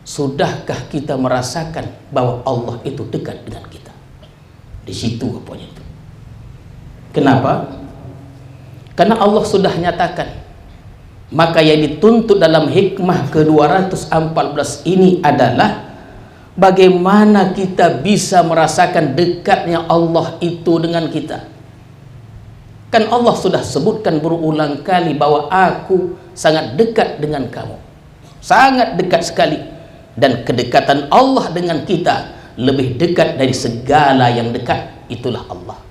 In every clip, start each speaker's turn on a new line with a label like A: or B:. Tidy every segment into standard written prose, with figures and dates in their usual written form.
A: Sudahkah kita merasakan bahwa Allah itu dekat dengan kita? Di situ apanya itu. Kenapa? Karena Allah sudah nyatakan. Maka yang dituntut dalam hikmah ke-214 ini adalah bagaimana kita bisa merasakan dekatnya Allah itu dengan kita. Kan Allah sudah sebutkan berulang kali bahwa aku sangat dekat dengan kamu. Sangat dekat sekali. Dan kedekatan Allah dengan kita lebih dekat dari segala yang dekat. Itulah Allah.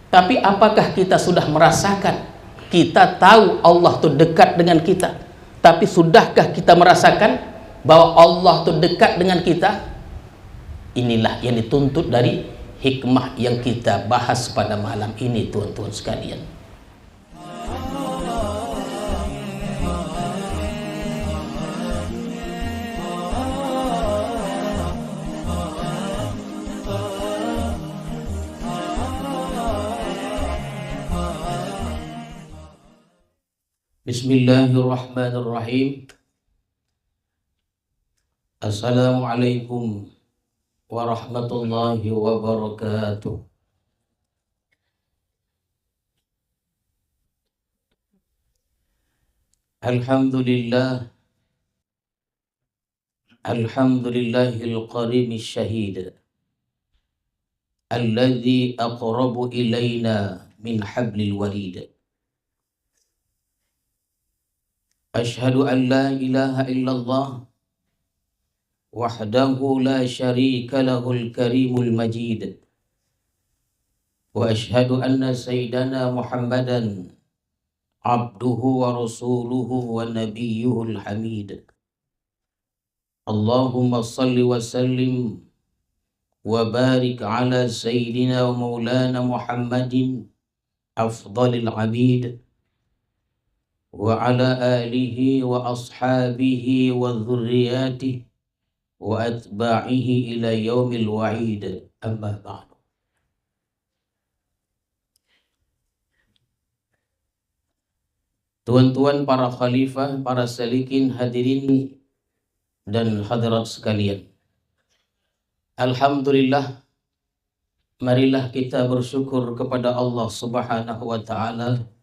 A: Tapi apakah kita sudah merasakan? Kita tahu Allah itu dekat dengan kita, tapi sudahkah kita merasakan bahwa Allah itu dekat dengan kita? Inilah yang dituntut dari hikmah yang kita bahas pada malam ini, tuan-tuan sekalian. Bismillahirrahmanirrahim. Assalamualaikum warahmatullahi wabarakatuh. Alhamdulillah, alhamdulillahil qarimil syahid, alladzi aqrabu ilaina min hablil warid. Ashhadu an la ilaha illallah wahdahu la syarika lahul karimul majid. Wa ashhadu anna sayyidana Muhammadan abduhu wa rasuluhu wa nabiyyuhul hamid. Allahumma salli wa sallim wa barik ala sayyidina wa maulana Muhammadin afdalil abid wa ala alihi wa ashabihi wa dhurriyyatihi wa atba'ihi ila yaumil wa'id. Amma ba'du. Tuan-tuan para khalifah, para salikin, hadirin dan hadirat sekalian, alhamdulillah, marilah kita bersyukur kepada Allah Subhanahu wa ta'ala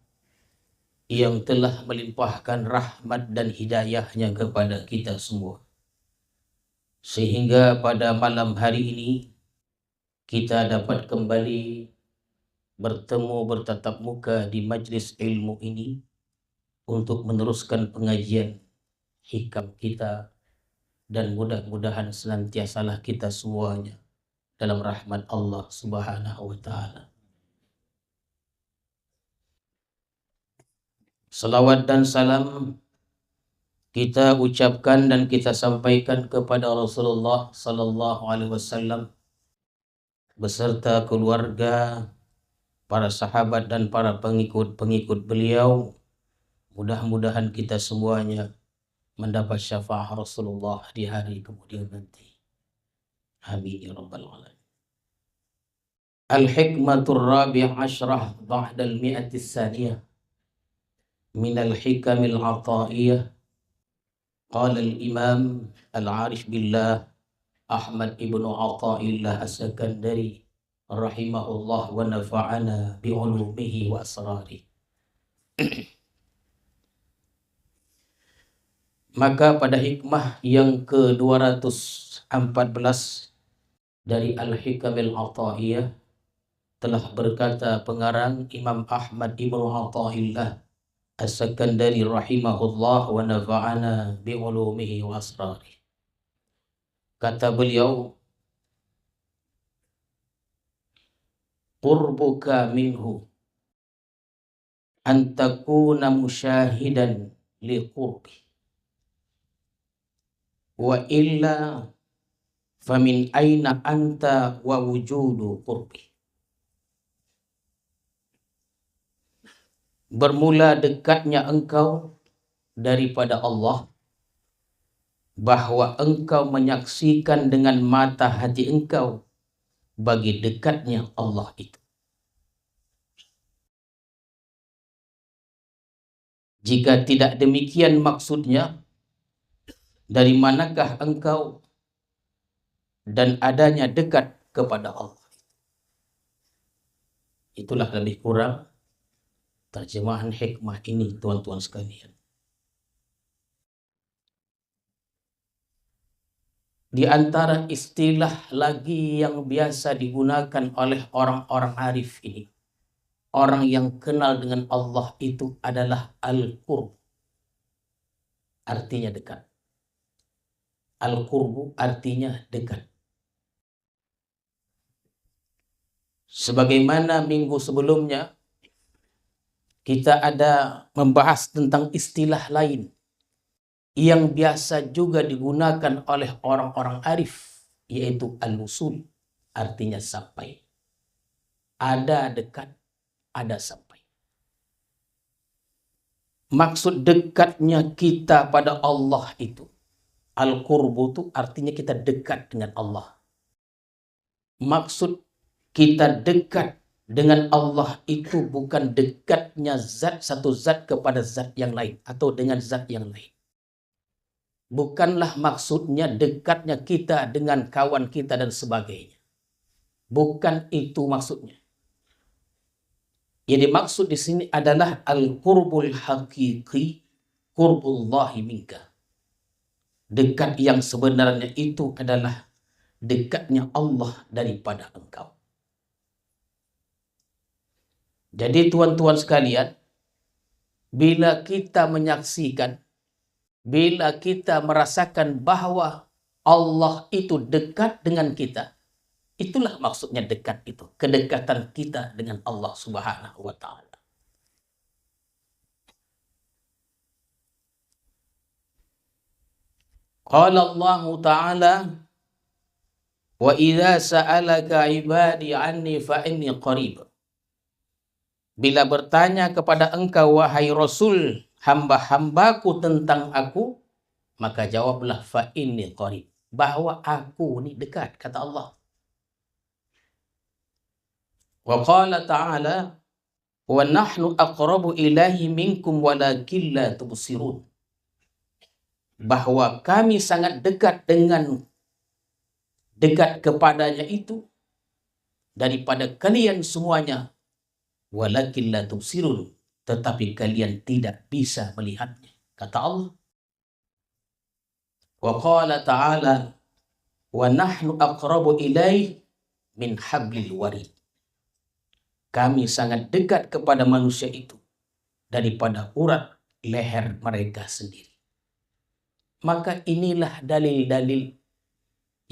A: yang telah melimpahkan rahmat dan hidayahnya kepada kita semua, sehingga pada malam hari ini kita dapat kembali bertemu bertatap muka di majlis ilmu ini untuk meneruskan pengajian hikam kita, dan mudah-mudahan senantiasalah kita semuanya dalam rahmat Allah Subhanahu wa ta'ala. Salawat dan salam kita ucapkan dan kita sampaikan kepada Rasulullah sallallahu alaihi wasallam beserta keluarga, para sahabat dan para pengikut-pengikut beliau. Mudah-mudahan kita semuanya mendapat syafaat Rasulullah di hari kemudian nanti. Amin ya rabbal alamin. Al-hikmatur rabi'ah asyrah ba'dal mi'atis saniyah minal hikamil ata'iyah. Qala al-imam al-arif billah Ahmad ibnu Athaillah as-Sakandari rahimahullah wa nafa'ana bi'ulumihi wa asrari. Maka pada hikmah yang ke-214 dari Al-Hikamil Athaiyah telah berkata pengarang Imam Ahmad ibnu Athaillah As-Sakandari rahimahullah wa nafa'ana bi'ulumihi wa asrari. Kata beliau, qurbuka minhu an takuna musyahidan li qurbi wa illa famin aina anta wa wujudu qurbi. Bermula dekatnya engkau daripada Allah, bahwa engkau menyaksikan dengan mata hati engkau bagi dekatnya Allah itu. Jika tidak demikian maksudnya, dari manakah engkau dan adanya dekat kepada Allah. Itulah lebih kurang terjemahan hikmah ini, tuan-tuan sekalian. Di antara istilah lagi yang biasa digunakan oleh orang-orang arif ini, orang yang kenal dengan Allah itu adalah al-qurb. Artinya dekat. Al-qurbu artinya dekat. Sebagaimana minggu sebelumnya kita ada membahas tentang istilah lain yang biasa juga digunakan oleh orang-orang arif, yaitu al-wusul, artinya sampai. Ada dekat, ada sampai. Maksud dekatnya kita pada Allah itu, al-qurbu itu artinya kita dekat dengan Allah. Maksud kita dekat dengan Allah itu bukan dekatnya satu zat kepada zat yang lain atau dengan zat yang lain. Bukanlah maksudnya dekatnya kita dengan kawan kita dan sebagainya. Bukan itu maksudnya. Yang dimaksud di sini adalah al-qurbul haqiqi, qurbullahi minka. Dekat yang sebenarnya itu adalah dekatnya Allah daripada engkau. Jadi tuan-tuan sekalian, bila kita menyaksikan, bila kita merasakan bahwa Allah itu dekat dengan kita, itulah maksudnya dekat itu. Kedekatan kita dengan Allah Subhanahu wa ta'ala. Qala Allah Ta'ala, wa idza sa'alaka ibadi anni fa inni qarib. Bila bertanya kepada engkau wahai Rasul, hamba-hambaku tentang aku, maka jawablah fa inni qarib, bahwa aku ini dekat, kata Allah. Wa qala ta'ala, wa nahnu aqrabu ilaihi minkum walakin la tubsirun. Bahwa kami sangat dekat kepadanya itu daripada kalian semuanya, walakin la tubsirun, tetapi kalian tidak bisa melihatnya, kata Allah. Wa qala ta'ala, wa nahnu aqrabu ilaihi min hablil warid. Kami sangat dekat kepada manusia itu daripada urat leher mereka sendiri. Maka inilah dalil-dalil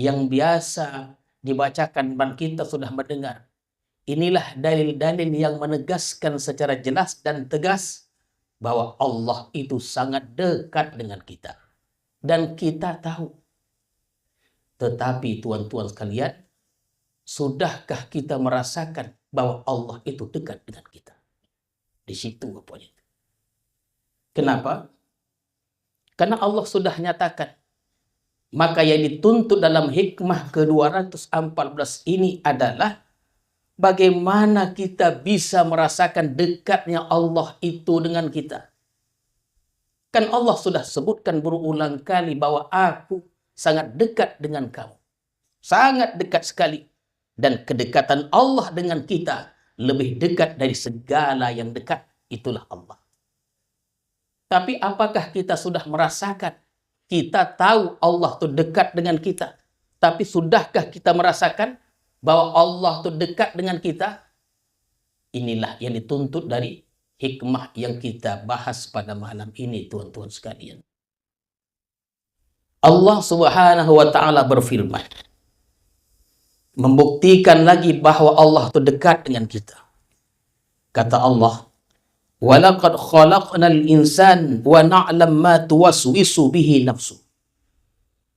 A: yang biasa dibacakan dan kita sudah mendengar. Inilah dalil-dalil yang menegaskan secara jelas dan tegas bahwa Allah itu sangat dekat dengan kita. Dan kita tahu. Tetapi tuan-tuan sekalian, sudahkah kita merasakan bahwa Allah itu dekat dengan kita? Di situ apanya. Kenapa? Karena Allah sudah nyatakan. Maka yang dituntut dalam hikmah ke-214 ini adalah bagaimana kita bisa merasakan dekatnya Allah itu dengan kita. Kan Allah sudah sebutkan berulang kali bahwa aku sangat dekat dengan kamu. Sangat dekat sekali. Dan kedekatan Allah dengan kita lebih dekat dari segala yang dekat. Itulah Allah. Tapi apakah kita sudah merasakan? Kita tahu Allah itu dekat dengan kita. Tapi sudahkah kita merasakan bahwa Allah itu dekat dengan kita? Inilah yang dituntut dari hikmah yang kita bahas pada malam ini, tuan-tuan sekalian. Allah Subhanahu wa ta'ala berfirman, membuktikan lagi bahwa Allah itu dekat dengan kita. Kata Allah, وَلَقَدْ خَلَقْنَا الْإِنسَانَ وَنَعْلَمْ مَا تُوَسْوِسُ بِهِ نَفْسُ.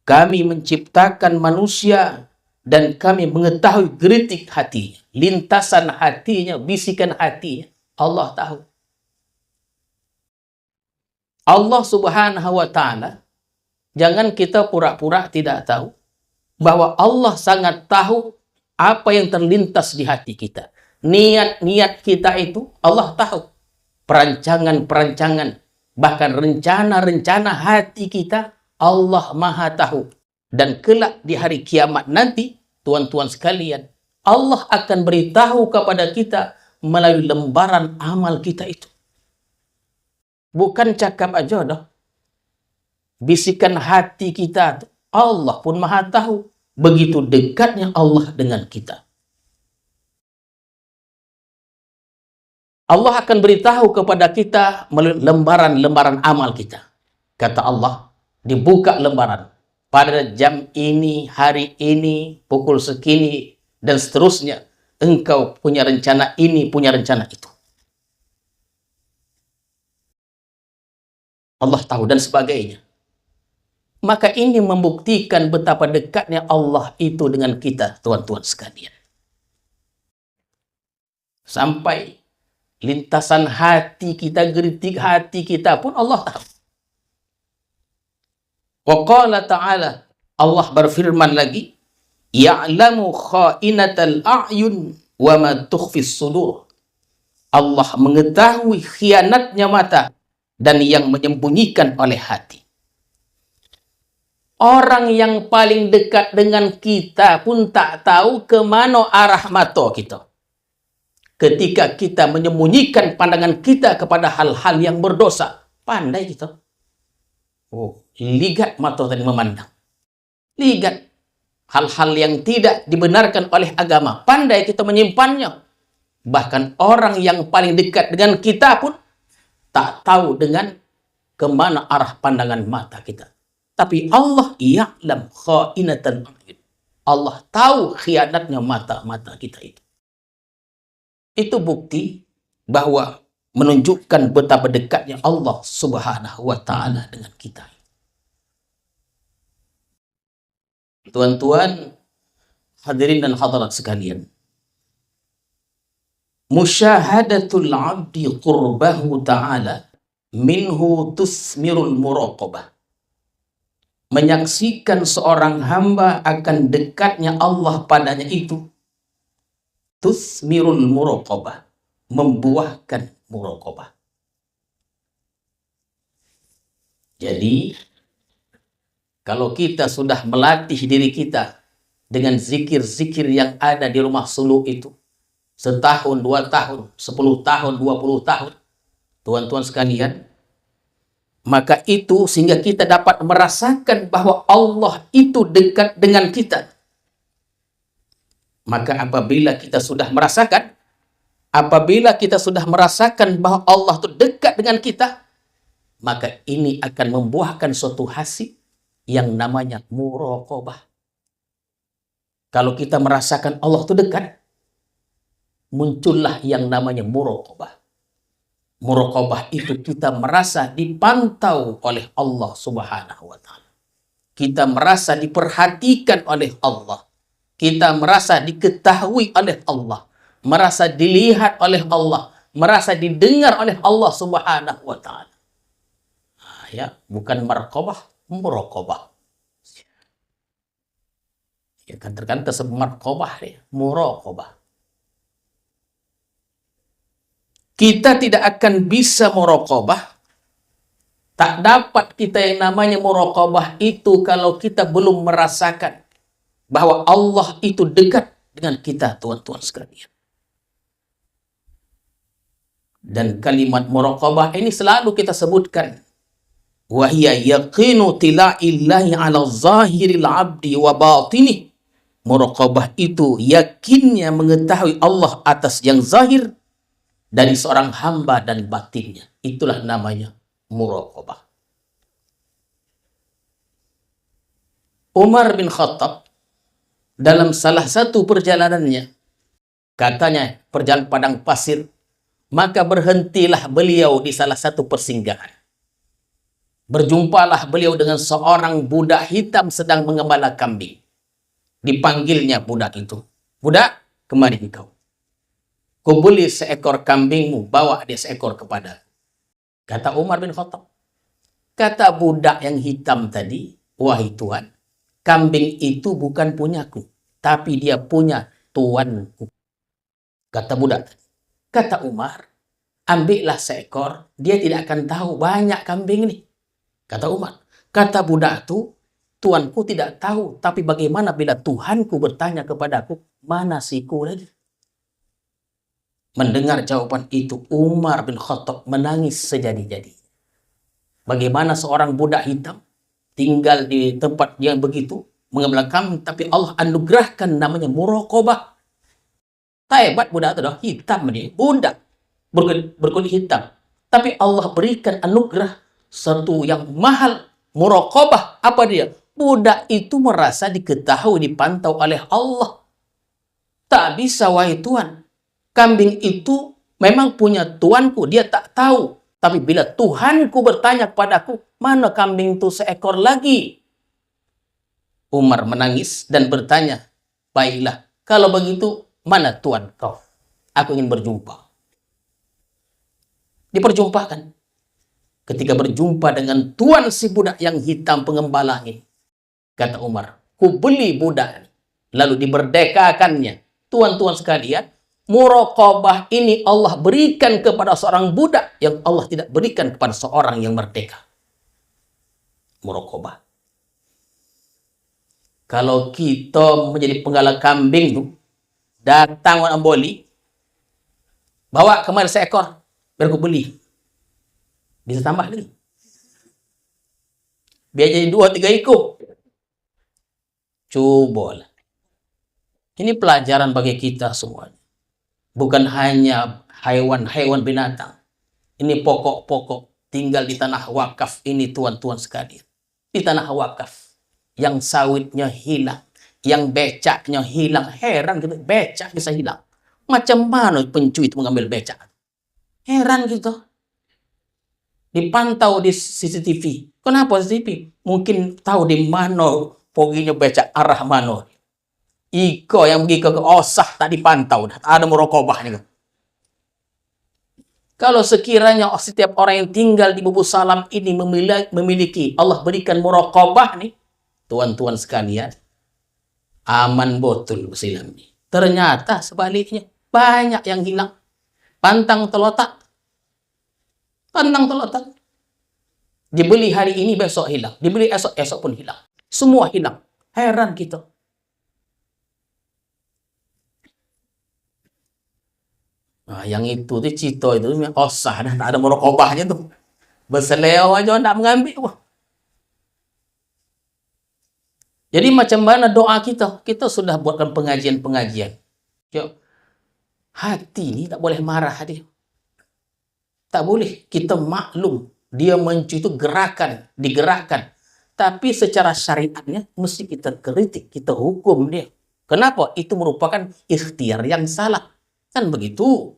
A: Kami menciptakan manusia dan kami mengetahui geritik hatinya, lintasan hatinya, bisikan hatinya. Allah tahu. Allah Subhanahu wa ta'ala, jangan kita pura-pura tidak tahu bahwa Allah sangat tahu apa yang terlintas di hati kita. Niat-niat kita itu Allah tahu. Perancangan-perancangan, bahkan rencana-rencana hati kita, Allah Maha tahu. Dan kelak di hari kiamat nanti, tuan-tuan sekalian, Allah akan beritahu kepada kita melalui lembaran amal kita itu. Bukan cakap aja dah. Bisikan hati kita, Allah pun Maha tahu. Begitu dekatnya Allah dengan kita. Allah akan beritahu kepada kita melalui lembaran-lembaran amal kita. Kata Allah, dibuka lembaran. Pada jam ini, hari ini, pukul segini, dan seterusnya. Engkau punya rencana ini, punya rencana itu. Allah tahu dan sebagainya. Maka ini membuktikan betapa dekatnya Allah itu dengan kita, tuan-tuan sekalian. Sampai lintasan hati kita, geritik hati kita pun Allah tahu. Wa qala ta'ala, Allah berfirman lagi, ya'lamu kha'inatal a'yun wa ma tukhfis sudur. Allah mengetahui khianatnya mata dan yang menyembunyikan oleh hati. Orang yang paling dekat dengan kita pun tak tahu kemana arah mata kita. Ketika kita menyembunyikan pandangan kita kepada hal-hal yang berdosa, pandai kita. Oh, ligat mata tadi memandang. Ligat hal-hal yang tidak dibenarkan oleh agama, pandai kita menyimpannya. Bahkan orang yang paling dekat dengan kita pun tak tahu dengan kemana arah pandangan mata kita. Tapi Allah ya'lam kha'inatal a'yun. Allah tahu khianatnya mata-mata kita itu. Itu bukti bahwa menunjukkan betapa dekatnya Allah Subhanahu wa Ta'ala dengan kita. Tuan-tuan, hadirin dan hadirat sekalian, musyahadatul abdi qurbahu ta'ala minhu tusmirul muraqabah. Menyaksikan seorang hamba akan dekatnya Allah padanya itu tusmirul muraqabah, membuahkan muraqabah. Jadi kalau kita sudah melatih diri kita dengan zikir-zikir yang ada di rumah suluk itu, setahun, 2 tahun, 10 tahun, 20 tahun, tuan-tuan sekalian, maka itu sehingga kita dapat merasakan bahwa Allah itu dekat dengan kita. Maka apabila kita sudah merasakan bahwa Allah itu dekat dengan kita, maka ini akan membuahkan suatu hasil yang namanya muraqabah. Kalau kita merasakan Allah itu dekat, muncullah yang namanya muraqabah. Muraqabah itu kita merasa dipantau oleh Allah Subhanahu wa Ta'ala. Kita merasa diperhatikan oleh Allah. Kita merasa diketahui oleh Allah. Merasa dilihat oleh Allah. Merasa didengar oleh Allah Subhanahu wa Ta'ala. Ya, bukan marqabah, muraqabah. Ya kan terkadang tersebut marqabah ya, muraqabah. Kita tidak akan bisa muraqabah, tak dapat kita yang namanya muraqabah itu kalau kita belum merasakan bahwa Allah itu dekat dengan kita, tuan-tuan sekalian. Dan kalimat muraqabah ini selalu kita sebutkan. Wa hiya yaqinu tila'illahi 'ala zahiril 'abdi wa batini. Muraqabah itu yakinnya mengetahui Allah atas yang zahir dari seorang hamba dan batinnya. Itulah namanya muraqabah. Umar bin Khattab dalam salah satu perjalanannya, katanya perjalanan padang pasir, maka berhentilah beliau di salah satu persinggahan. Berjumpalah beliau dengan seorang budak hitam sedang mengembala kambing. Dipanggilnya budak itu. Budak, kemari engkau. Kau beli seekor kambingmu, bawa dia seekor kepada. Kata Umar bin Khattab. Kata budak yang hitam tadi, wahai Tuhan, kambing itu bukan punyaku, tapi dia punya tuanku. Kata budak tadi. Kata Umar, ambillah seekor, dia tidak akan tahu banyak kambing ini. Kata Umar, Kata budak itu, tuanku tidak tahu, tapi bagaimana bila Tuhanku bertanya kepadaku, mana siku lagi? Mendengar jawaban itu, Umar bin Khattab menangis sejadi-jadi. Bagaimana seorang budak hitam tinggal di tempat yang begitu, mengebelakang, tapi Allah anugerahkan namanya muraqabah. Tak hebat budak itu dah, hitam dia, budak berkulit hitam. Tapi Allah berikan anugerah satu yang mahal, muraqabah. Apa dia? Budak itu merasa diketahui, dipantau oleh Allah. Tak bisa, wahai Tuhan. Kambing itu memang punya tuanku, dia tak tahu. Tapi bila Tuhanku bertanya kepadaku, mana kambing itu seekor lagi? Umar menangis dan bertanya, baiklah, kalau begitu, mana tuan kau? Aku ingin berjumpa. Diperjumpakan. Ketika berjumpa dengan tuan si budak yang hitam pengembala ini, kata Umar, ku beli budak, lalu diberdekakannya. Tuan-tuan sekalian, muraqabah ini Allah berikan kepada seorang budak yang Allah tidak berikan kepada seorang yang merdeka. Muraqabah. Kalau kita menjadi penggala kambing tuh, datang orang boli, bawa kemari seekor, biar aku beli. Bisa tambah lagi. Biar jadi 2-3 ekor. Cobalah. Ini pelajaran bagi kita semuanya. Bukan hanya hewan-hewan binatang. Ini pokok-pokok tinggal di tanah wakaf ini, tuan-tuan sekalian. Di tanah wakaf. Yang sawitnya hilang. Yang becaknya hilang. Heran gitu, becak bisa hilang. Macam mana pencuri itu mengambil becak? Heran gitu. Dipantau di CCTV. Kenapa CCTV? Mungkin tahu di mana poginya becak, arah mana. Iko yang pergi ke osah tak dipantau, tak ada muraqabahnya. Kalau sekiranya setiap orang yang tinggal di Bubur Salam ini memiliki, Allah berikan muraqabah nih, tuan-tuan sekalian, aman betul bersilam nih. Ternyata sebaliknya, banyak yang hilang. Pantang terletak. Pantang terletak. Dibeli hari ini, besok hilang. Dibeli esok pun hilang. Semua hilang. Heran kita. Nah, yang itu tuh cito itu osah dah, tak ada muraqabahnya tuh. Berseleo aja tak mengambil. Wah. Jadi macam mana doa kita? Kita sudah buatkan pengajian-pengajian. Hati ini tak boleh marah dia. Tak boleh. Kita maklum. Dia mencuri itu gerakan, digerakkan. Tapi secara syariatnya mesti kita kritik, kita hukum dia. Kenapa? Itu merupakan ikhtiar yang salah. Kan begitu.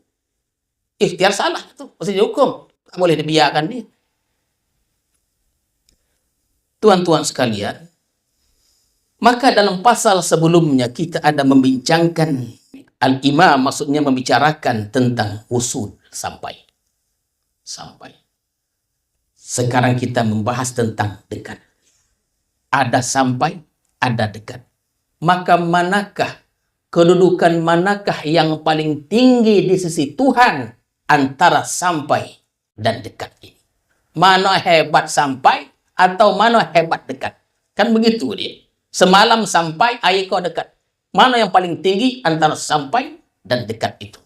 A: Ikhtiar salah itu mesti dihukum. Tak boleh dibiarkan dia. Tuan-tuan sekalian, maka dalam pasal sebelumnya kita ada membincangkan al-imam, maksudnya membicarakan tentang usul sampai. Sekarang kita membahas tentang dekat. Ada sampai, ada dekat. Maka manakah kedudukan, manakah yang paling tinggi di sisi Tuhan antara sampai dan dekat ini? Mana hebat sampai atau mana hebat dekat? Kan begitu dia. Semalam sampai, air kau dekat. Mana yang paling tinggi antara sampai dan dekat itu?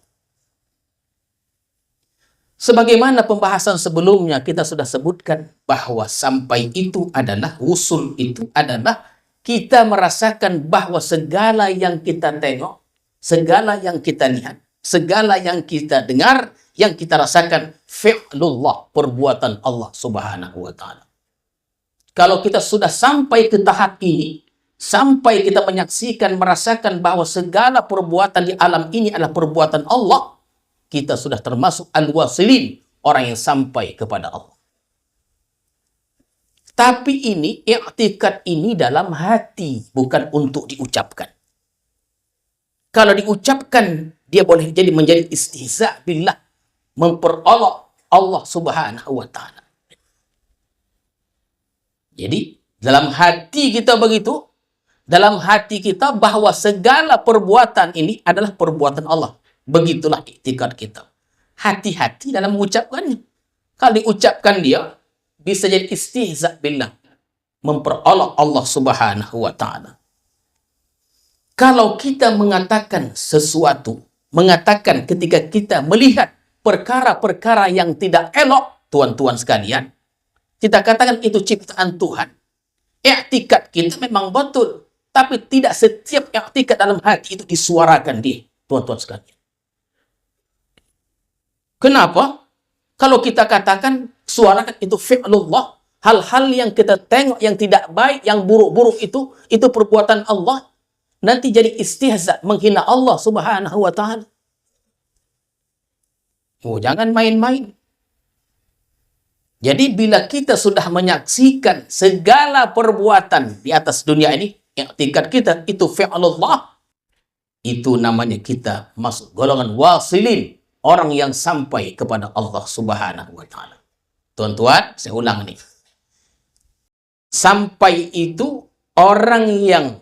A: Sebagaimana pembahasan sebelumnya kita sudah sebutkan bahwa sampai itu adalah, usul itu adalah kita merasakan bahwa segala yang kita tengok, segala yang kita lihat, segala yang kita dengar, yang kita rasakan fi'lullah, perbuatan Allah Subhanahu wa ta'ala. Kalau kita sudah sampai ke tahap ini, sampai kita menyaksikan, merasakan bahwa segala perbuatan di alam ini adalah perbuatan Allah, kita sudah termasuk al-wasilin, orang yang sampai kepada Allah. Tapi ini, i'tikad ini dalam hati, bukan untuk diucapkan. Kalau diucapkan, dia boleh jadi menjadi istihza billah, memperolok Allah Subhanahu wa ta'ala. Jadi, dalam hati kita begitu, dalam hati kita bahwa segala perbuatan ini adalah perbuatan Allah. Begitulah i'tikad kita. Hati-hati dalam mengucapkannya. Kalau diucapkan dia, bisa jadi istihza billah. memperolok Allah Subhanahu wa Ta'ala. Kalau kita mengatakan sesuatu, mengatakan ketika kita melihat perkara-perkara yang tidak elok, tuan-tuan sekalian, kita katakan itu ciptaan Tuhan. I'tikad kita memang betul, tapi tidak setiap i'tikad dalam hati itu disuarakan dia, tuan-tuan sekalian. Kenapa? Kalau kita katakan suarakan itu fi'lullah, hal-hal yang kita tengok yang tidak baik, yang buruk-buruk itu perbuatan Allah, nanti jadi istihza, menghina Allah Subhanahu wa Ta'ala. Oh, jangan main-main. Jadi bila kita sudah menyaksikan segala perbuatan di atas dunia ini, i'tikad kita itu fi'lullah, itu namanya kita masuk golongan wasilin, orang yang sampai kepada Allah Subhanahu wa Ta'ala. Tuan-tuan, saya ulang nih. Sampai itu orang yang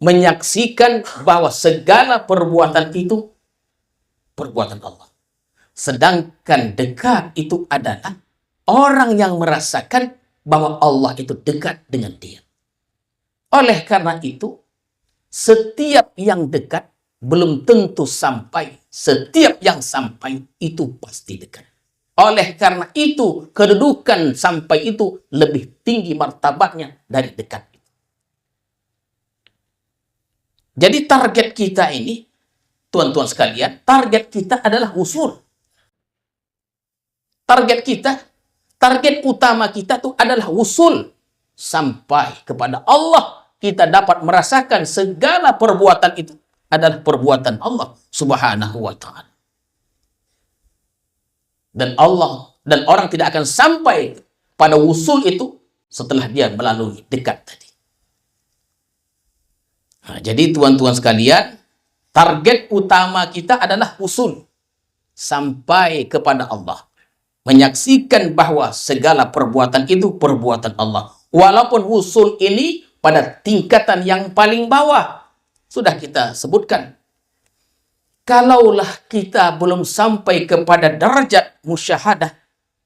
A: menyaksikan bahwa segala perbuatan itu perbuatan Allah. Sedangkan dekat itu adalah orang yang merasakan bahwa Allah itu dekat dengan dia. Oleh karena itu, setiap yang dekat belum tentu sampai. Setiap yang sampai itu pasti dekat. Oleh karena itu, kedudukan sampai itu lebih tinggi martabatnya dari dekat. Jadi target kita ini, tuan-tuan sekalian, target kita adalah usul. Target utama kita itu adalah usul. Sampai kepada Allah, kita dapat merasakan segala perbuatan itu adalah perbuatan Allah Subhanahu wa Ta'ala. Dan orang tidak akan sampai pada usul itu setelah dia melalui dekat tadi. Nah, jadi tuan-tuan sekalian, target utama kita adalah usul. Sampai kepada Allah. Menyaksikan bahwa segala perbuatan itu perbuatan Allah. Walaupun usul ini pada tingkatan yang paling bawah. Sudah kita sebutkan. Kalaulah kita belum sampai kepada derajat musyahadah,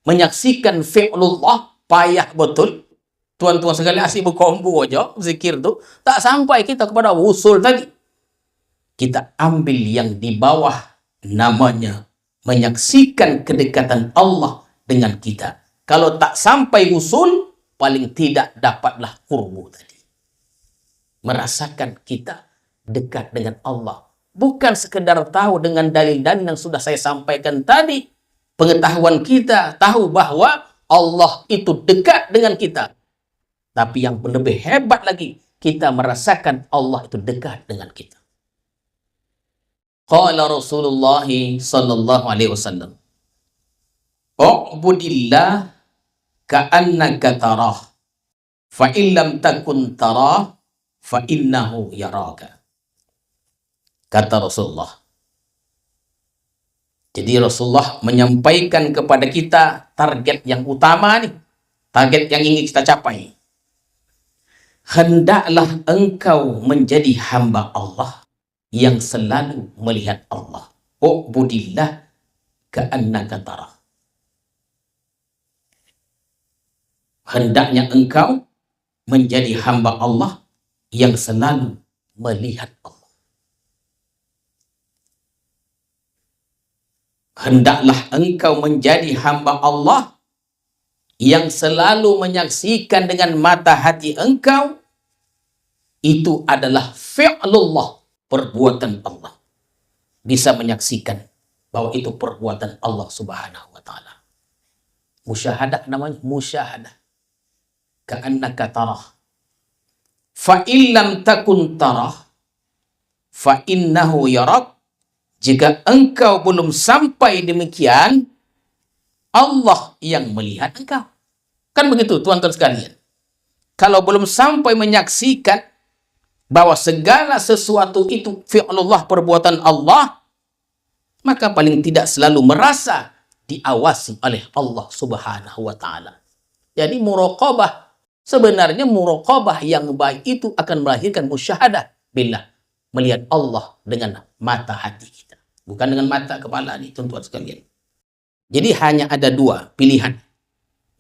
A: menyaksikan fi'lullah, payah betul. Tuan-tuan sekalian, asyik berkombo aja, zikir tu. Tak sampai kita kepada usul tadi. Kita ambil yang di bawah, namanya menyaksikan kedekatan Allah dengan kita. Kalau tak sampai usul, paling tidak dapatlah qurbu tadi. Merasakan kita dekat dengan Allah. Bukan sekedar tahu dengan dalil-dalil yang sudah saya sampaikan tadi. Pengetahuan kita tahu bahwa Allah itu dekat dengan kita. Tapi yang lebih hebat lagi, kita merasakan Allah itu dekat dengan kita. Qala Rasulullah sallallahu alaihi wasallam, "U'budillah ka'annaka tarah, fa in lam takun tarah, fa innahu yaraka." Kata Rasulullah. Jadi Rasulullah menyampaikan kepada kita target yang utama nih. Target yang ingin kita capai. Hendaklah engkau menjadi hamba Allah yang selalu melihat Allah. U'budillah ka'annaka tarah. Hendaknya engkau menjadi hamba Allah yang selalu melihat Allah. Hendaklah engkau menjadi hamba Allah yang selalu menyaksikan dengan mata hati engkau, itu adalah fi'lullah, perbuatan Allah. Bisa menyaksikan bahwa itu perbuatan Allah Subhanahu wa Ta'ala. Musyahadah namanya, musyahadah. Ka'annaka tarah. Fa illam takun tarah, fa innahu yarak. Jika engkau belum sampai demikian, Allah yang melihat engkau. Kan begitu, tuan-tuan sekalian. Kalau belum sampai menyaksikan bahwa segala sesuatu itu fi'lullah, perbuatan Allah, maka paling tidak selalu merasa diawasi oleh Allah Subhanahu wa Ta'ala. Jadi muraqabah, sebenarnya muraqabah yang baik itu akan melahirkan musyahadah billah, melihat Allah dengan mata hati kita, bukan dengan mata kepala nih, tuan-tuan sekalian. Jadi hanya ada dua pilihan,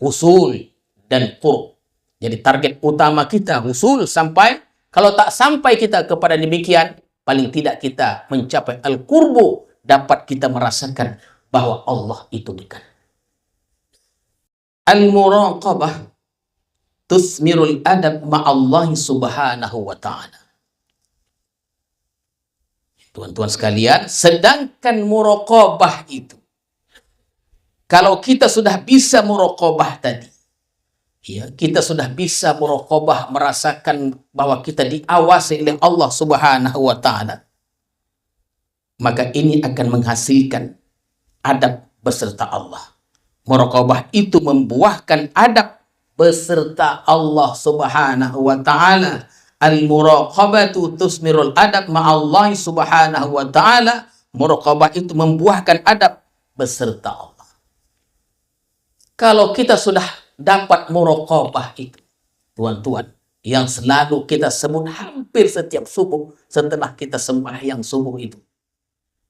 A: usul dan qurb. Jadi target utama kita usul sampai, kalau tak sampai kita kepada demikian, paling tidak kita mencapai al-qurbu, dapat kita merasakan bahwa Allah itu dekat. Al-muraqabah tusmirul adab ma'allahi subhanahu wa ta'ala. Tuan-tuan sekalian, sedangkan muraqabah itu, kalau kita sudah bisa muraqabah tadi, ya, kita sudah bisa muraqabah, merasakan bahwa kita diawasi oleh Allah subhanahu wa ta'ala, maka ini akan menghasilkan adab beserta Allah. Muraqabah itu membuahkan adab beserta Allah subhanahu wa ta'ala. Al-muraqabatu tusmirul adab ma'allahi subhanahu wa ta'ala. Muraqabah itu membuahkan adab beserta Allah. Kalau kita sudah dapat muraqabah itu, tuan-tuan, yang selalu kita sebut hampir setiap subuh setelah kita sembahyang subuh itu,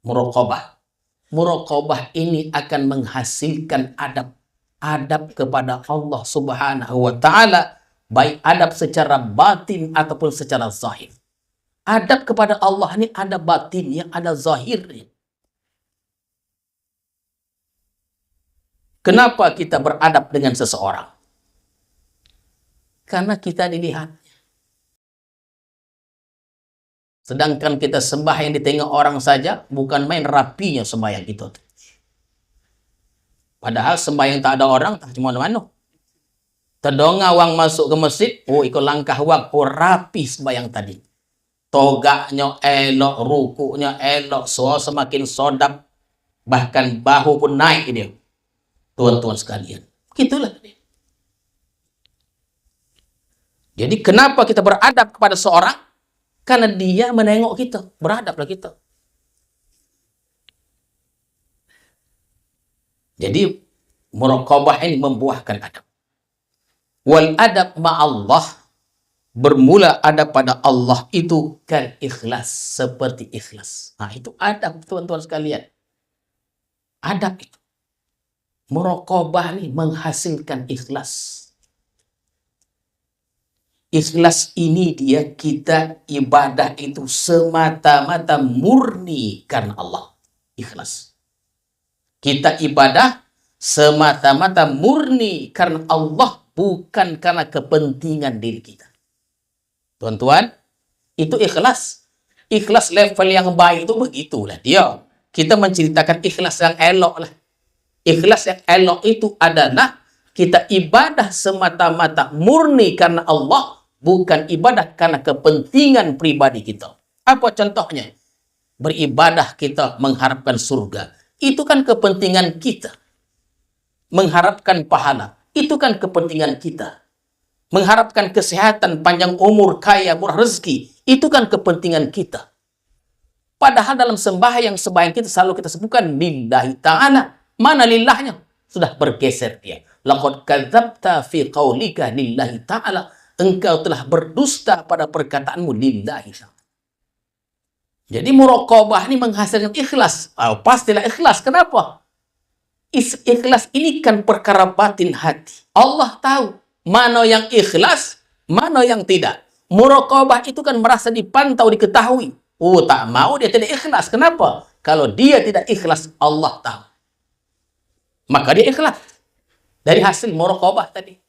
A: muraqabah. Muraqabah ini akan menghasilkan adab kepada Allah subhanahu wa ta'ala, baik adab secara batin ataupun secara zahir. Adab kepada Allah ini ada batinnya, ada zahirnya. Kenapa kita beradab dengan seseorang? Karena kita dilihat. Sedangkan kita sembahyang di tengah orang saja, bukan main rapinya sembahyang itu. Padahal sembahyang tak ada orang, tak cuma mana. Terdonga wang masuk ke masjid, oh ikut langkah wang, oh rapi sembahyang tadi. Togaknya elok, rukuknya elok, suara semakin sodap, bahkan bahu pun naik dia. Tuan-tuan sekalian, gitulah. Jadi kenapa kita beradab kepada seorang? Karena dia menengok kita, beradablah kita. Jadi muraqabah ini membuahkan adab. Wal adab ma'allah, bermula adab pada Allah itu kan ikhlas, seperti ikhlas. Nah, itu adab, tuan-tuan sekalian. Adab itu. Muraqabah ini menghasilkan ikhlas. Ikhlas ini dia kita ibadah itu semata-mata murni karena Allah. Ikhlas. Kita ibadah semata-mata murni karena Allah, bukan karena kepentingan diri kita. Tuan-tuan, itu ikhlas. Ikhlas level yang baik itu begitulah dia. Kita menceritakan ikhlas yang elok lah. Ikhlas yang elok itu adalah kita ibadah semata-mata murni karena Allah, bukan ibadah karena kepentingan pribadi kita. Apa contohnya? Beribadah kita mengharapkan surga. Itu kan kepentingan kita. Mengharapkan pahala. Itu kan kepentingan kita. Mengharapkan kesehatan, panjang umur, kaya, murah rezeki. Itu kan kepentingan kita. Padahal dalam sembahyang kita selalu kita sebutkan lillahi ta'ala. Mana lillahnya? Sudah bergeser dia. Laqad kadzabta fi qaulika lillahi ta'ala. Engkau telah berdusta pada perkataanmu lillahi ta'ala. Jadi muraqabah ini menghasilkan ikhlas. Oh, pastilah ikhlas. Kenapa? Ikhlas ini kan perkara batin hati. Allah tahu mana yang ikhlas, mana yang tidak. Muraqabah itu kan merasa dipantau, diketahui. Oh, tak mau dia tidak ikhlas. Kenapa? Kalau dia tidak ikhlas, Allah tahu. Maka dia ikhlas. Dari hasil muraqabah tadi.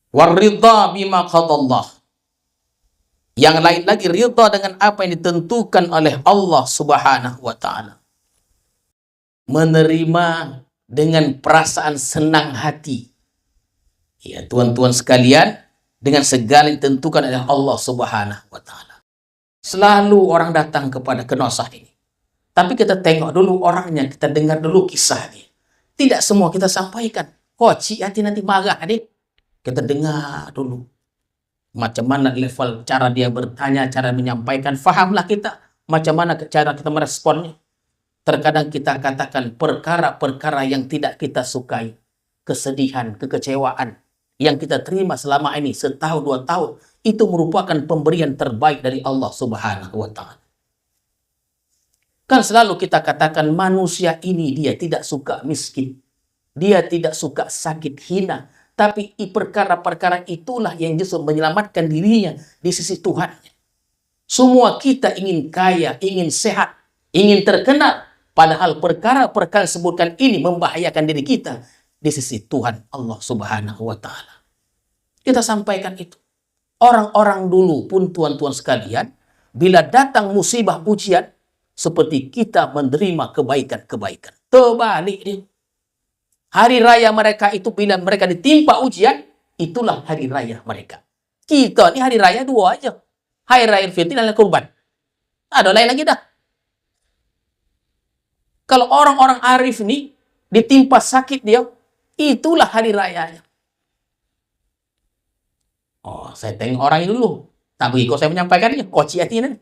A: Waridha bima qadallah. Yang lain lagi ridha dengan apa yang ditentukan oleh Allah subhanahu wa ta'ala. Menerima dengan perasaan senang hati. Ya, tuan-tuan sekalian, dengan segala yang ditentukan oleh Allah subhanahu wa ta'ala. Selalu orang datang kepada kenosah ini. Tapi kita tengok dulu orangnya, kita dengar dulu kisahnya. Tidak semua kita sampaikan. Koci hati nanti marah deh. Kita dengar dulu. Macam mana level cara dia bertanya, cara menyampaikan. Fahamlah kita macam mana cara kita meresponnya. Terkadang kita katakan perkara-perkara yang tidak kita sukai. Kesedihan, kekecewaan. Yang kita terima selama ini setahun, 2 tahun. Itu merupakan pemberian terbaik dari Allah subhanahu wa ta'ala. Kan selalu kita katakan manusia ini dia tidak suka miskin. Dia tidak suka sakit hina. Tapi perkara-perkara itulah yang justru menyelamatkan dirinya di sisi Tuhan. Semua kita ingin kaya, ingin sehat, ingin terkenal. Padahal perkara-perkara sebutkan ini membahayakan diri kita di sisi Tuhan Allah Subhanahu wa Ta'ala. Kita sampaikan itu. Orang-orang dulu pun tuan-tuan sekalian, bila datang musibah ujian, seperti kita menerima kebaikan-kebaikan. Terbalik dia. Hari raya mereka itu bila mereka ditimpa ujian, itulah hari raya mereka. Kita ini hari raya dua aja. Hari raya Fitri dan kurban. Ada lain lagi dah. Kalau orang-orang arif ini ditimpa sakit dia, itulah hari rayanya. Oh, saya tengok orang ini dulu. Tak begitu saya menyampaikannya. Koci hati ini.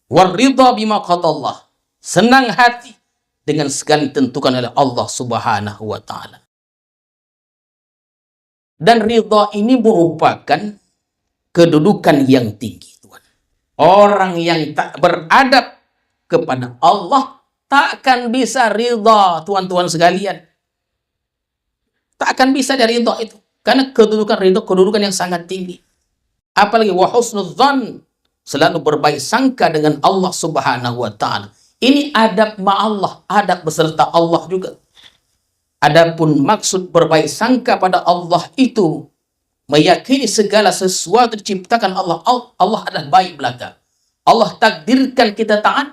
A: Waridha bima qadallah. Senang hati dengan segala ditentukan oleh Allah Subhanahu wa Ta'ala. Dan ridha ini merupakan kedudukan yang tinggi, Tuhan. Orang yang tak beradab kepada Allah takkan bisa ridha, tuan-tuan sekalian. Tak akan bisa dari ridha itu. Karena kedudukan ridha, kedudukan yang sangat tinggi. Apalagi wa husnudzan, selalu berbaik sangka dengan Allah Subhanahu wa Ta'ala. Ini adab ma'allah, adab beserta Allah juga. Adapun maksud berbaik sangka pada Allah itu meyakini segala sesuatu diciptakan Allah. Allah adalah baik belaka. Allah takdirkan kita taat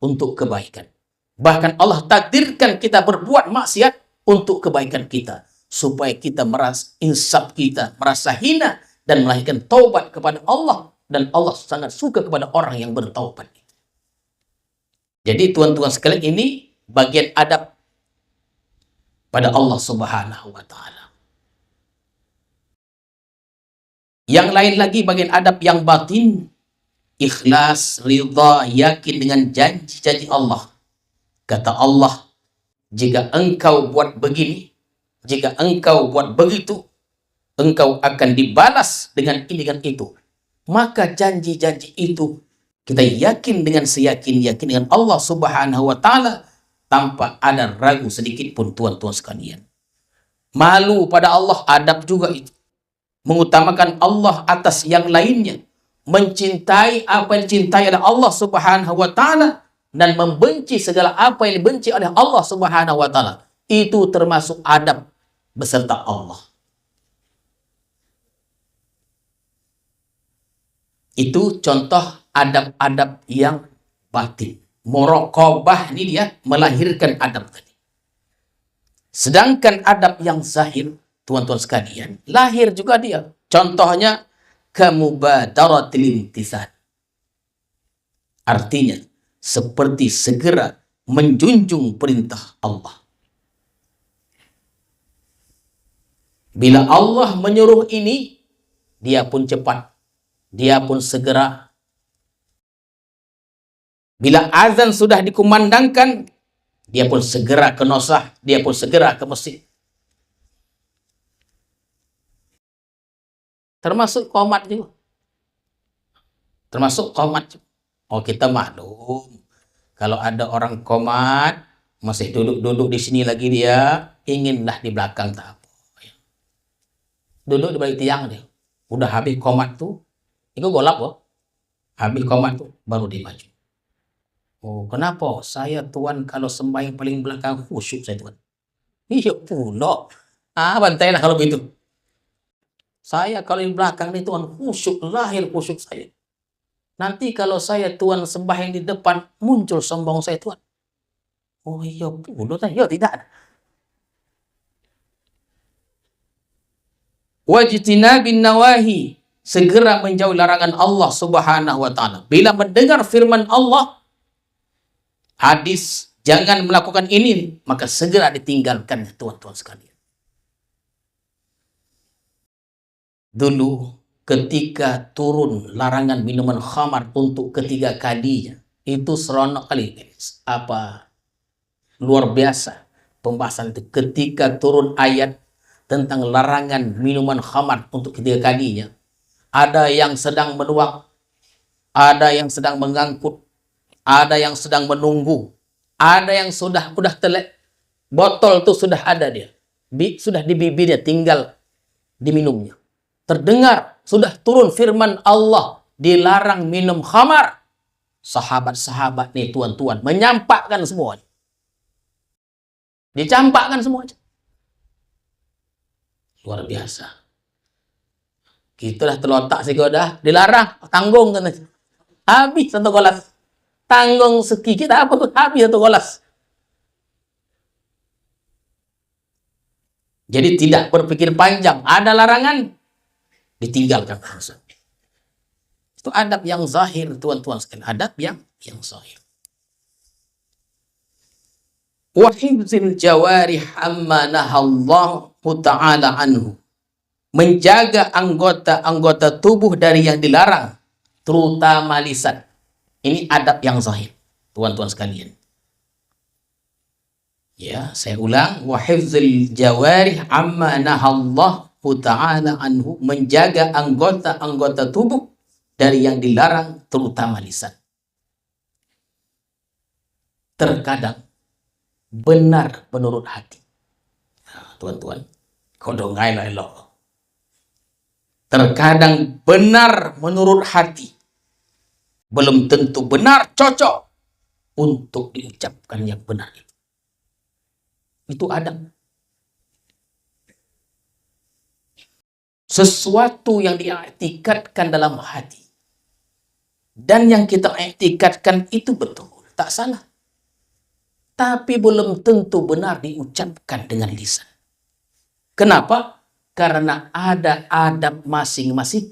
A: untuk kebaikan. Bahkan Allah takdirkan kita berbuat maksiat untuk kebaikan kita. Supaya kita merasa insaf kita, merasa hina dan melahirkan taubat kepada Allah. Dan Allah sangat suka kepada orang yang bertaubat. Jadi tuan-tuan sekalian, ini bagian adab pada Allah Subhanahu wa Ta'ala. Yang lain lagi bagian adab yang batin, ikhlas, ridha, yakin dengan janji-janji Allah. Kata Allah, jika engkau buat begini, jika engkau buat begitu, engkau akan dibalas dengan ini dan itu. Maka janji-janji itu kita yakin dengan seyakin-yakin dengan Allah Subhanahu wa Ta'ala tanpa ada ragu sedikit pun, tuan-tuan sekalian. Malu pada Allah, adab juga itu. Mengutamakan Allah atas yang lainnya. Mencintai apa yang dicintai oleh Allah Subhanahu wa Ta'ala dan membenci segala apa yang dibenci oleh Allah Subhanahu wa Ta'ala. Itu termasuk adab beserta Allah. Itu contoh adab-adab yang batin. Muraqabah ini dia melahirkan adab tadi. Sedangkan adab yang zahir, tuan-tuan sekalian, lahir juga dia. Contohnya, kamubadaratil imtithal. Artinya, seperti segera menjunjung perintah Allah. Bila Allah menyuruh ini, dia pun cepat. Dia pun segera. Bila azan sudah dikumandangkan, dia pun segera ke nosah, dia pun segera ke masjid. Termasuk qomat juga. Termasuk qomat juga. Oh, kita maklum. Kalau ada orang qomat, masih duduk-duduk di sini lagi dia, inginlah di belakang tak apa. Duduk di balik tiang dia. Udah habis qomat tuh, itu golap loh. Habis qomat tuh, baru dia maju. Oh, kenapa? Saya Tuhan kalau sembahyang paling belakang khusyuk saya Tuhan. Iya pula. Bantailah kalau begitu. Saya kalau di belakang nih Tuhan khusyuk, lahir khusyuk saya. Nanti kalau saya Tuhan sembahyang di depan, muncul sombong saya Tuhan. Oh iya pula. Ya tidak. Wajtinabin nawahi. Segera menjauhi larangan Allah Subhanahu wa Ta'ala. Bila mendengar firman Allah, hadis, jangan melakukan ini, maka segera ditinggalkan, tuan-tuan sekalian. Dulu ketika turun larangan minuman khamar untuk ketiga kalinya, itu seronok kali, luar biasa pembahasan itu. Ketika turun ayat tentang larangan minuman khamar untuk ketiga kalinya, ada yang sedang menuak, ada yang sedang mengangkut, ada yang sedang menunggu, ada yang sudah telek, Botol tuh sudah ada dia. Sudah di bibirnya, tinggal diminumnya. Terdengar, sudah turun firman Allah, dilarang minum khamar. Sahabat-sahabat nih, tuan-tuan, menyampakkan semuanya. Dicampakkan semuanya. Luar biasa. Kita dah terlotak sih dah, dilarang, tanggung kan. Habis satu gelas. Tanggung sedikit apa tuh, habis satu gelas. Jadi tidak berpikir panjang, ada larangan, ditinggalkan langsung. Itu adab yang zahir, tuan-tuan sekalian. Adab yang zahir. Wa hifzil jawarih amma nahallahu ta'ala anhu. Menjaga anggota-anggota tubuh dari yang dilarang, terutama lisan. Ini adab yang zahir, tuan-tuan sekalian. Ya, saya ulang, wa hifzil jawarih amma nahallahu ta'ala anhu. Menjaga anggota-anggota tubuh dari yang dilarang, terutama lisan. Terkadang benar menurut hati. Nah, tuan-tuan, kodongai lo. Terkadang benar menurut hati. Belum tentu benar cocok untuk diucapkan yang benar itu. Itu adab. Sesuatu yang diiktikadkan dalam hati dan yang kita iktikadkan itu betul, tak salah. Tapi belum tentu benar diucapkan dengan lisan. Kenapa? Karena ada adab masing-masing.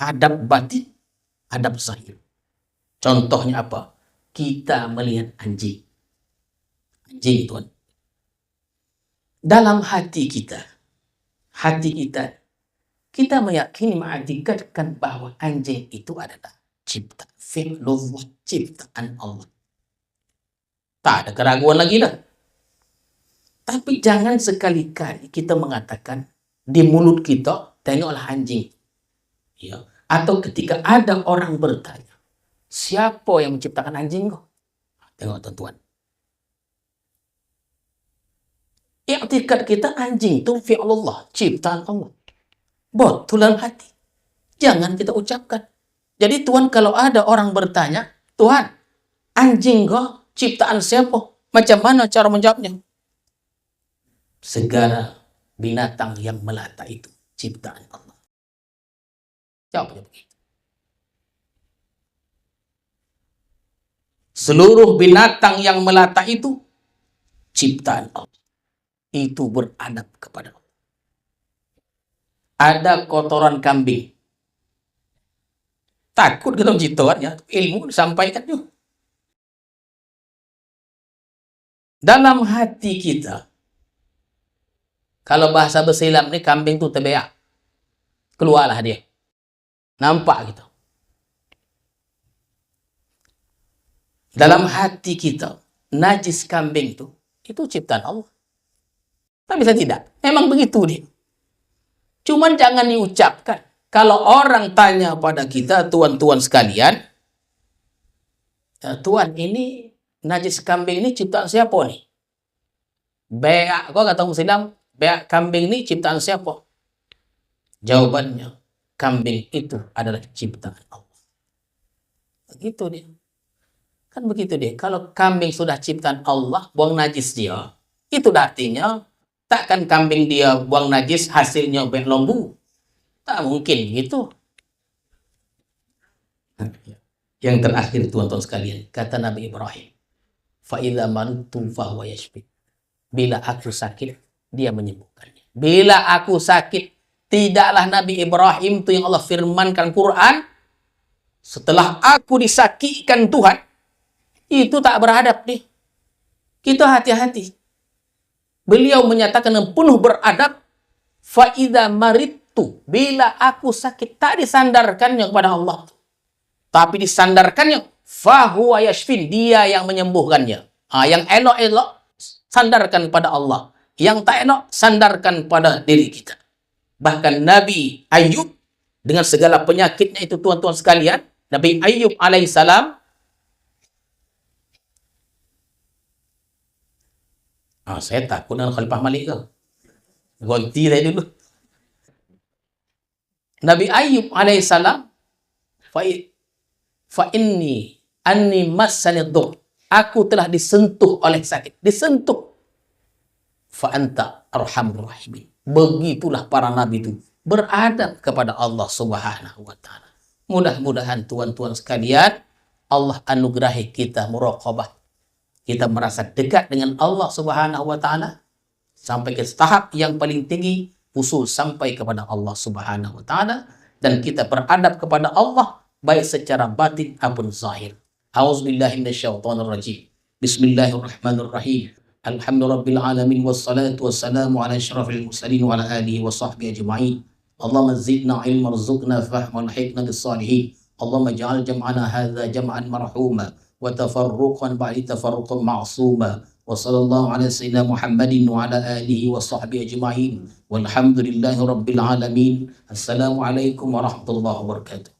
A: Adab batin, adab zahir. Contohnya apa? Kita melihat anjing. Anjing, tuan. Dalam hati kita, kita meyakini, mengiktikadkan bahwa anjing itu adalah ciptaan fi'lullah, ciptaan Allah. Tak ada keraguan lagi dah. Tapi jangan sekali-kali kita mengatakan di mulut kita, tengoklah anjing. Ya. Atau ketika ada orang bertanya, siapa yang menciptakan anjing kok? Tengok tuan-tuan. I'tikad kita anjing itu fi'lullah, ciptaan Allah. Betul dalam hati. Jangan kita ucapkan. Jadi Tuhan, kalau ada orang bertanya, Tuhan, anjing kok ciptaan siapa? Macam mana cara menjawabnya? Segala binatang yang melata itu ciptaan Allah. Jawabnya begitu. Seluruh binatang yang melata itu ciptaan Allah. Itu beradab kepada Allah. Ada kotoran kambing. Takut kita menciptakan, ya. Ilmu disampaikan juga. Dalam hati kita, kalau bahasa bersilam ini, kambing itu terbeak. Keluarlah dia. Nampak gitu. Dalam hati kita, najis kambing itu ciptaan Allah. Tapi bisa tidak. Memang begitu dia. Cuman jangan diucapkan. Kalau orang tanya pada kita, tuan-tuan sekalian, Tuan, ini najis kambing ini ciptaan siapa nih? Beak, kok kata Muslim, beak kambing ini ciptaan siapa? Jawabannya, kambing itu adalah ciptaan Allah. Begitu dia. Kan begitu dia. Kalau kambing sudah ciptaan Allah, buang najis dia, itu artinya takkan kambing dia buang najis hasilnya beak lembu. Tak mungkin gitu. Yang terakhir, tuan-tuan sekalian, kata Nabi Ibrahim, "Fa'idza maridtu fahuwa yashfi." Bila aku sakit, dia menyembuhkannya. Bila aku sakit, tidaklah Nabi Ibrahim itu yang Allah firmankan Quran, setelah aku disakitkan Tuhan, itu tak beradab deh. Kita hati-hati. Beliau menyatakan yang penuh beradab, fa'idza maridtu, bila aku sakit, tak disandarkannya kepada Allah, tapi disandarkannya fahuwa yashfin, dia yang menyembuhkannya. Yang elok-elok sandarkan pada Allah, yang tak elok sandarkan pada diri kita. Bahkan Nabi Ayub dengan segala penyakitnya itu, tuan-tuan sekalian, Nabi Ayub alaihissalam Saya takut dengan Khalifah Malik ke. Ganti saya dulu. Nabi Ayub alaihissalam, fa inni anni massani dhur. Aku telah disentuh oleh sakit. Disentuh. Fa anta arhamur rahimin. Begitulah para nabi itu beradab kepada Allah Subhanahu wa taala. Mudah-mudahan tuan-tuan sekalian, Allah anugerahi kita muraqabah. Kita merasa dekat dengan Allah Subhanahu wa taala sampai ke tahap yang paling tinggi, usul sampai kepada Allah Subhanahu wa taala, dan kita beradab kepada Allah baik secara batin maupun zahir. A'udzubillahi minasyaitonir rajim. Bismillahirrahmanirrahim. Alhamdulillahirabbil alamin wassalatu wassalamu ala asyrafil mursalin wa ala alihi wa sahbihi ajma'in. Allahumma zidna ilman warzuqna fahman walhiqna bis-salihin. Allahumma ij'al jam'ana hadza jam'an marhuma wa tafarruqan ba'di tafarruqan ma'suma. Wa sallallahu ala sayyidina Muhammadin wa ala alihi wa sahbihi ajma'in. Walhamdulillahi rabbil alamin. Assalamualaikum warahmatullahi wabarakatuh.